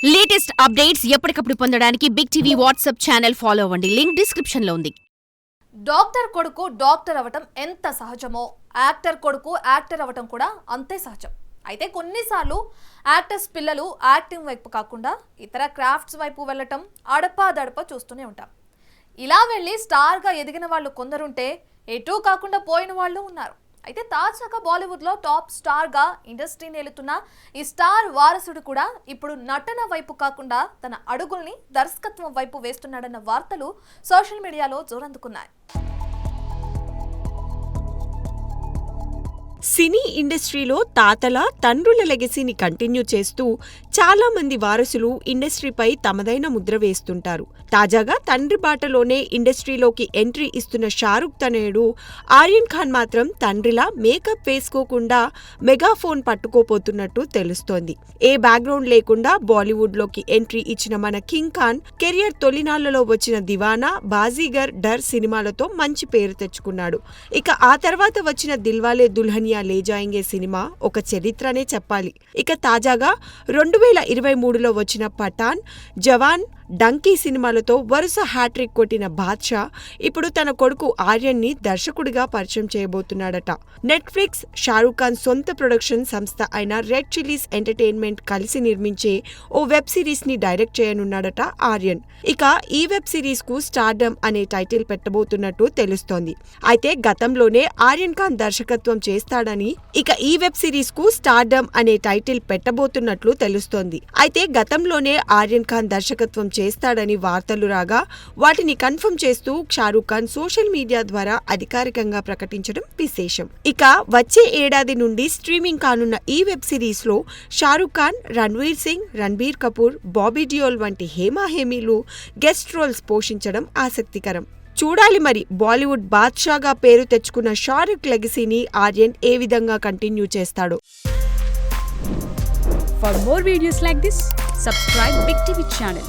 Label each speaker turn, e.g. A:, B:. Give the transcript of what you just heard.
A: Latest updates ఎప్పటికప్పుడు పొందడానికి Big TV WhatsApp channel follow అవ్వండి. లింక్ డిస్క్రిప్షన్ లో ఉంది.
B: డాక్టర్ కొడుకు డాక్టర్ అవ్వటం ఎంత సహజమో యాక్టర్ కొడుకు యాక్టర్ అవ్వటం కూడా అంతే సహజం. అయితే కొన్నిసార్లు యాక్టర్స్ పిల్లలు యాక్టింగ్ వైపు కాకుండా ఇతర క్రాఫ్ట్స్ వైపు వెళ్ళటం అడపాదడప చూస్తూనే ఉంటాం. ఇలా వెళ్ళి స్టార్గా ఎదిగిన వాళ్ళు కొందరుంటే ఎటూ కాకుండా పోయిన వాళ్ళు ఉన్నారు. అయితే తాజాగా బాలీవుడ్లో టాప్ స్టార్గా ఇండస్ట్రీని ఏలుతున్న ఈ స్టార్ వారసుడు కూడా ఇప్పుడు నటన వైపు కాకుండా తన అడుగుల్ని దర్శకత్వం వైపు వేస్తున్నాడన్న వార్తలు సోషల్ మీడియాలో జోరందుకున్నాయి.
C: సినీ ఇండస్ట్రీలో తాతల తండ్రుల లెగసీని కంటిన్యూ చేస్తూ చాలా మంది వారసులు ఇండస్ట్రీపై తమదైన ముద్ర వేస్తుంటారు. తాజాగా తండ్రి బాటలోనే ఇండస్ట్రీలోకి ఎంట్రీ ఇస్తున్న షారుఖ్ తనయుడు ఆర్యన్ ఖాన్ మాత్రం తండ్రిలా మేకప్ వేసుకోకుండా మెగాఫోన్ పట్టుకోపోతున్నట్టు తెలుస్తోంది. ఏ బ్యాక్గ్రౌండ్ లేకుండా బాలీవుడ్లోకి ఎంట్రీ ఇచ్చిన మన కింగ్ ఖాన్ కెరియర్ తొలినాళ్లలో వచ్చిన దివానా, బాజీగర్, డర్ సినిమాలతో మంచి పేరు తెచ్చుకున్నాడు. ఇక ఆ తర్వాత వచ్చిన దిల్వాలే దుల్హనియా లే జాయేంగే సినిమా ఒక చరిత్రనే చెప్పాలి. ఇక తాజాగా 2023లో వచ్చిన పఠాన్, జవాన్, డంకీ సినిమాలతో వరుస హ్యాట్రిక్ కొట్టిన బాద్షా ఇప్పుడు తన కొడుకు ఆర్యన్ని దర్శకుడిగా పరిచయం చేయబోతున్నాడట. నెట్ఫ్లిక్స్, షారుఖ్ ఖాన్ సొంత ప్రొడక్షన్ సంస్థ అయిన రెడ్ చిల్లీస్ ఎంటర్టైన్మెంట్ కలిసి నిర్మించే ఓ వెబ్ సిరీస్ ని డైరెక్ట్ చేయనున్నాడట ఆర్యన్. ఇక ఈ వెబ్ సిరీస్ కు స్టార్డమ్ అనే టైటిల్ పెట్టబోతున్నట్టు తెలుస్తోంది. అయితే గతంలోనే ఆర్యన్ ఖాన్ దర్శకత్వం చేస్తాడని, ఇక ఈ వెబ్ సిరీస్ కు స్టార్డమ్ అనే టైటిల్ పెట్టబోతున్నట్లు తెలుస్తోంది. అయితే గతంలోనే ఆర్యన్ ఖాన్ దర్శకత్వం చేస్తాడని వార్తలు రాగా వాటిని కన్ఫర్మ్ చేస్తూ షారుఖ్ ఖాన్ సోషల్ మీడియా ద్వారా అధికారికంగా ప్రకటించడం విశేషం. ఇక వచ్చే ఏడాది నుండి స్ట్రీమింగ్ కానున్న ఈ వెబ్ సిరీస్ లో షారుఖ్ ఖాన్, రణ్వీర్ సింగ్, రణ్బీర్ కపూర్, బాబీ డియోల్ వంటి హేమాహేమీలు గెస్ట్ రోల్స్ పోషించడం ఆసక్తికరం. చూడాలి మరి బాలీవుడ్ బాద్షాగా పేరు తెచ్చుకున్న షారుఖ్ లెగసీని ఆర్యన్ ఏ విధంగా కంటిన్యూ చేస్తాడో.
D: For more videos like this, subscribe Big TV channel.